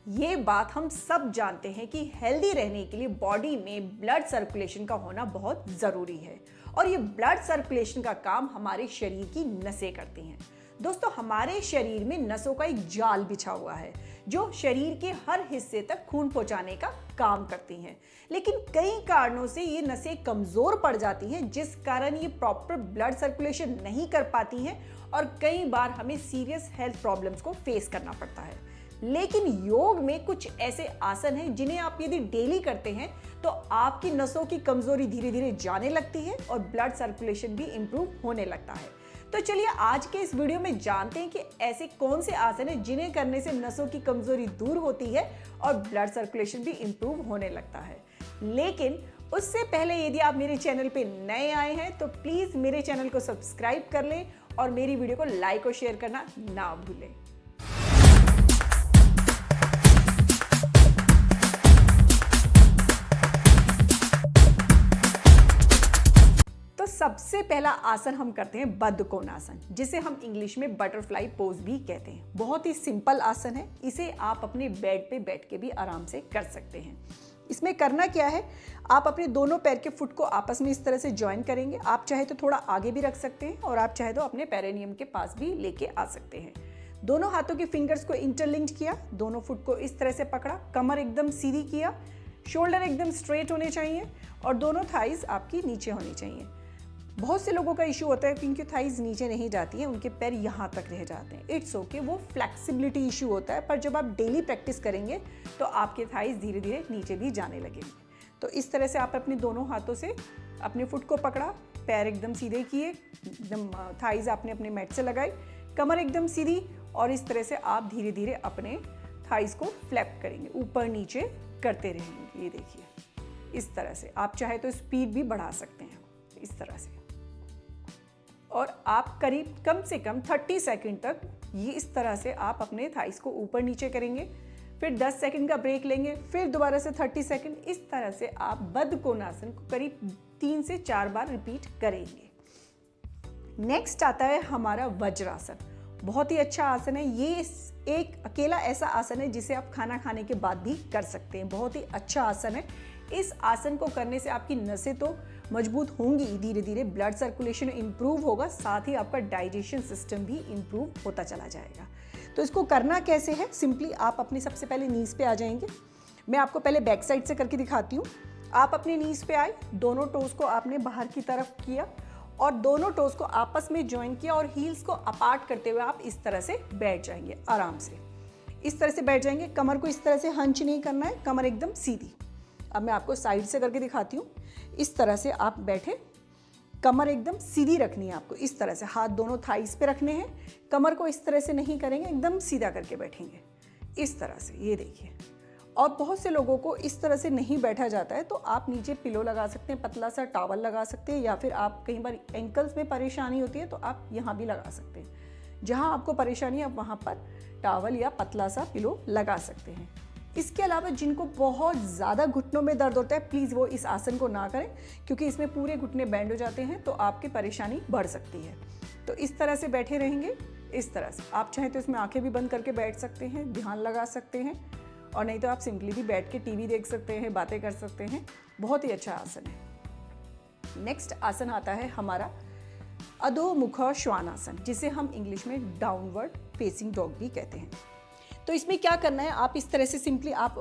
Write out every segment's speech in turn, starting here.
ये बात हम सब जानते हैं कि हेल्दी रहने के लिए बॉडी में ब्लड सर्कुलेशन का होना बहुत ज़रूरी है और ये ब्लड सर्कुलेशन का काम हमारे शरीर की नसें करती हैं। दोस्तों, हमारे शरीर में नसों का एक जाल बिछा हुआ है जो शरीर के हर हिस्से तक खून पहुंचाने का काम करती हैं। लेकिन कई कारणों से ये नसें कमज़ोर पड़ जाती हैं, जिस कारण ये प्रॉपर ब्लड सर्कुलेशन नहीं कर पाती हैं और कई बार हमें सीरियस हेल्थ प्रॉब्लम्स को फेस करना पड़ता है। लेकिन योग में कुछ ऐसे आसन हैं जिन्हें आप यदि डेली करते हैं तो आपकी नसों की कमजोरी धीरे धीरे जाने लगती है और ब्लड सर्कुलेशन भी इंप्रूव होने लगता है। तो चलिए आज के इस वीडियो में जानते हैं कि ऐसे कौन से आसन हैं जिन्हें करने से नसों की कमजोरी दूर होती है और ब्लड सर्कुलेशन भी इंप्रूव होने लगता है। लेकिन उससे पहले यदि आप मेरे चैनल पे नए आए हैं तो प्लीज मेरे चैनल को सब्सक्राइब कर लें और मेरी वीडियो को लाइक और शेयर करना ना भूलें। सबसे पहला आसन हम करते हैं बद्धकोणासन, जिसे हम इंग्लिश में बटरफ्लाई पोज भी कहते हैं। बहुत ही सिंपल आसन है, इसे आप अपने बेड पे बैठ के भी आराम से कर सकते हैं। इसमें करना क्या है, आप अपने दोनों पैर के फुट को आपस में इस तरह से ज्वाइन करेंगे। आप चाहे तो थोड़ा आगे भी रख सकते हैं और आप चाहे तो अपने पेरिनियम के पास भी लेके आ सकते हैं। दोनों हाथों के फिंगर्स को इंटरलिंक्ड किया, दोनों फुट को इस तरह से पकड़ा, कमर एकदम सीधी किया, शोल्डर एकदम स्ट्रेट होने चाहिए और दोनों थाइज आपकी नीचे होनी चाहिए। बहुत से लोगों का इशू होता है कि उनकी थाइज नीचे नहीं जाती हैं, उनके पैर यहाँ तक रह जाते हैं। इट्स ओके, वो फ्लेक्सिबिलिटी इशू होता है, पर जब आप डेली प्रैक्टिस करेंगे तो आपके थाइज धीरे धीरे नीचे भी जाने लगेंगे। तो इस तरह से आप अपने दोनों हाथों से अपने फुट को पकड़ा, पैर एकदम सीधे किए, एकदम थाइज आपने अपने मैट से लगाई, कमर एकदम सीधी और इस तरह से आप धीरे धीरे अपने थाइज को फ्लैप करेंगे, ऊपर नीचे करते रहेंगे। ये देखिए, इस तरह से आप चाहे तो स्पीड भी बढ़ा सकते हैं इस तरह से। और आप करीब कम से कम 30 सेकंड तक ये इस तरह से आप अपने थाइस को ऊपर नीचे करेंगे, फिर 10 सेकंड का ब्रेक लेंगे, फिर दोबारा से 30 सेकंड। इस तरह से आप बद्धकोणासन को करीब 3 से 4 बार रिपीट करेंगे। नेक्स्ट आता है हमारा वज्रासन। बहुत ही अच्छा आसन है ये। एक अकेला ऐसा आसन है जिसे आप खाना खाने के बाद भी कर सकते हैं। बहुत ही अच्छा आसन है। इस आसन को करने से आपकी नसें तो मजबूत होंगी, धीरे धीरे ब्लड सर्कुलेशन इंप्रूव होगा, साथ ही आपका डाइजेशन सिस्टम भी इंप्रूव होता चला जाएगा। तो इसको करना कैसे है, सिंपली आप अपने सबसे पहले नीज पे आ जाएंगे। मैं आपको पहले बैक साइड से करके दिखाती हूँ। आप अपने नीज पे आए, दोनों टोज को आपने बाहर की तरफ किया और दोनों टोज को आपस में ज्वाइन किया और हील्स को अपार्ट करते हुए आप इस तरह से बैठ जाएंगे। आराम से इस तरह से बैठ जाएंगे। कमर को इस तरह से हंच नहीं करना है, कमर एकदम सीधी। अब मैं आपको साइड से करके दिखाती हूँ। इस तरह से आप बैठे, कमर एकदम सीधी रखनी है आपको। इस तरह से हाथ दोनों थाइस पे रखने हैं, कमर को इस तरह से नहीं करेंगे, एकदम सीधा करके बैठेंगे इस तरह से। ये देखिए। और बहुत से लोगों को इस तरह से नहीं बैठा जाता है, तो आप नीचे पिलो लगा सकते हैं, पतला सा टॉवल लगा सकते हैं, या फिर आप कई बार एंकल्स में परेशानी होती है तो आप यहाँ भी लगा सकते हैं। जहाँ आपको परेशानी है आप वहाँ पर टॉवल या पतला सा पिलो लगा सकते हैं। इसके अलावा जिनको बहुत ज़्यादा घुटनों में दर्द होता है, प्लीज़ वो इस आसन को ना करें, क्योंकि इसमें पूरे घुटने बैंड हो जाते हैं तो आपकी परेशानी बढ़ सकती है। तो इस तरह से बैठे रहेंगे। इस तरह से आप चाहें तो इसमें आंखें भी बंद करके बैठ सकते हैं, ध्यान लगा सकते हैं, और नहीं तो आप सिंपली भी बैठ के टीवी देख सकते हैं, बातें कर सकते हैं। बहुत ही अच्छा आसन है। नेक्स्ट आसन आता है हमारा अधोमुख श्वानासन, जिसे हम इंग्लिश में डाउनवर्ड फेसिंग डॉग भी कहते हैं। तो इसमें क्या करना है, आप इस तरह से सिंपली आप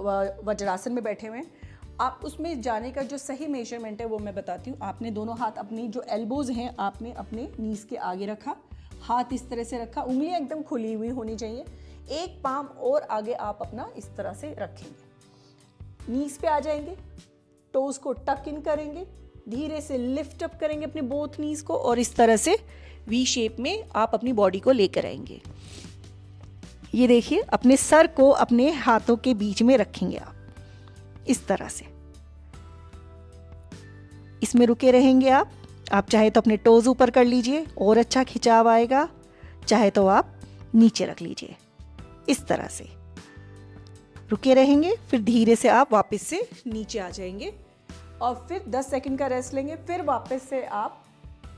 वज्रासन में बैठे हुए हैं। आप उसमें जाने का जो सही मेजरमेंट है वो मैं बताती हूँ। आपने दोनों हाथ, अपनी जो एल्बोज हैं आपने अपने नीज के आगे रखा, हाथ इस तरह से रखा, उंगलियां एकदम खुली हुई होनी चाहिए। एक पाम और आगे आप अपना इस तरह से रखेंगे, नीज पे आ जाएंगे, टोज को टक इन करेंगे, धीरे से लिफ्ट अप करेंगे अपने बोथ नीज को और इस तरह से वी शेप में आप अपनी बॉडी को लेकर आएंगे। ये देखिए, अपने सर को अपने हाथों के बीच में रखेंगे आप इस तरह से। इसमें रुके रहेंगे आप चाहे तो अपने टोज ऊपर कर लीजिए और अच्छा खिंचाव आएगा, चाहे तो आप नीचे रख लीजिए। इस तरह से रुके रहेंगे, फिर धीरे से आप वापस से नीचे आ जाएंगे और फिर 10 सेकंड का रेस्ट लेंगे। फिर वापस से आप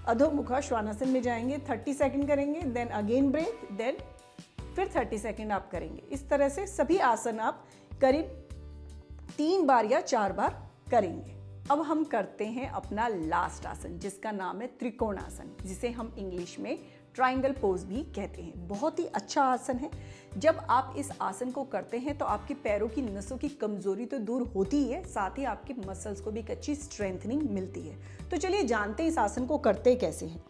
अधोमुख श्वानासन में जाएंगे, 30 सेकंड करेंगे, देन अगेन ब्रेक, देन फिर 30 सेकेंड आप करेंगे। इस तरह से सभी आसन आप करीब 3 बार या 4 बार करेंगे। अब हम करते हैं अपना लास्ट आसन, जिसका नाम है त्रिकोणासन, जिसे हम इंग्लिश में ट्रायंगल पोज भी कहते हैं। बहुत ही अच्छा आसन है। जब आप इस आसन को करते हैं तो आपके पैरों की नसों की कमजोरी तो दूर होती ही है, साथ ही आपके मसल्स को भी एक अच्छी स्ट्रेंथनिंग मिलती है। तो चलिए जानते हैं इस आसन को करते कैसे हैं।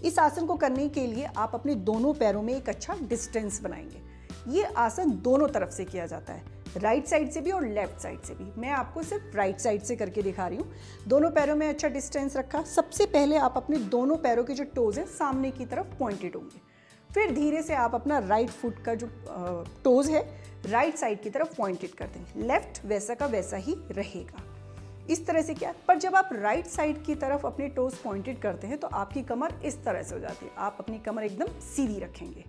इस आसन को करने के लिए आप अपने दोनों पैरों में एक अच्छा डिस्टेंस बनाएंगे। ये आसन दोनों तरफ से किया जाता है, राइट साइड से भी और लेफ्ट साइड से भी। मैं आपको सिर्फ राइट साइड से करके दिखा रही हूँ। दोनों पैरों में अच्छा डिस्टेंस रखा। सबसे पहले आप अपने दोनों पैरों के जो टोज हैं सामने की तरफ पॉइंटेड होंगे। फिर धीरे से आप अपना राइट फुट का जो टोज है राइट साइड की तरफ पॉइंटेड कर देंगे। लेफ्ट वैसा का वैसा ही रहेगा। इस तरह से क्या, पर जब आप राइट साइड की तरफ अपने टोज पॉइंटेड करते हैं तो आपकी कमर इस तरह से हो जाती है। आप अपनी कमर एकदम सीधी रखेंगे।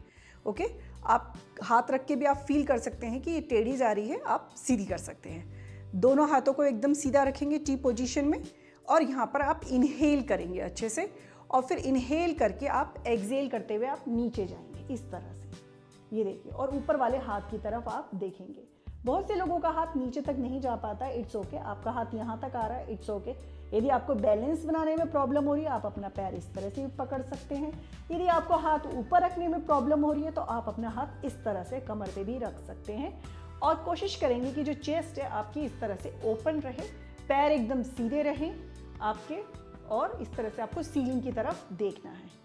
ओके, आप हाथ रख के भी आप फील कर सकते हैं कि ये टेढ़ी जा रही है, आप सीधी कर सकते हैं। दोनों हाथों को एकदम सीधा रखेंगे टी पोजीशन में, और यहाँ पर आप इनहेल करेंगे अच्छे से, और फिर इनहेल करके आप एक्सहेल करते हुए आप नीचे जाएंगे इस तरह से। ये देखिए, और ऊपर वाले हाथ की तरफ आप देखेंगे। बहुत से लोगों का हाथ नीचे तक नहीं जा पाता है, इट्स ओके। आपका हाथ यहाँ तक आ रहा है, इट्स ओके। यदि आपको बैलेंस बनाने में प्रॉब्लम हो रही है, आप अपना पैर इस तरह से भी पकड़ सकते हैं। यदि आपको हाथ ऊपर रखने में प्रॉब्लम हो रही है तो आप अपना हाथ इस तरह से कमर पे भी रख सकते हैं, और कोशिश करेंगे कि जो चेस्ट है आपकी इस तरह से ओपन रहे, पैर एकदम सीधे रहें आपके, और इस तरह से आपको सीलिंग की तरफ देखना है।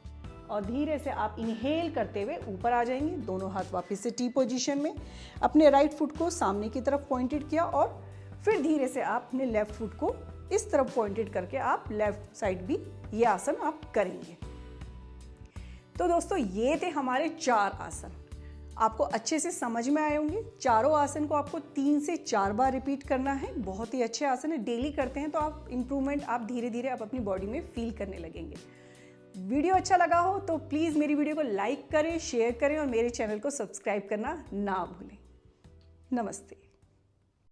और धीरे से आप इनहेल करते हुए ऊपर आ जाएंगे। दोनों हाथ वापस से टी पोजीशन में, अपने राइट फुट को सामने की तरफ पॉइंटेड किया, और फिर धीरे से आप अपने लेफ्ट फुट को इस तरफ पॉइंटेड करके आप लेफ्ट साइड भी ये आसन आप करेंगे। तो दोस्तों, ये थे हमारे 4 आसन। आपको अच्छे से समझ में आए होंगे। चारों आसन को आपको 3 से 4 बार रिपीट करना है। बहुत ही अच्छे आसन है, डेली करते हैं तो आप इम्प्रूवमेंट आप धीरे धीरे आप अपनी बॉडी में फील करने लगेंगे। वीडियो अच्छा लगा हो तो प्लीज़ मेरी वीडियो को लाइक करें, शेयर करें, और मेरे चैनल को सब्सक्राइब करना ना भूलें। नमस्ते।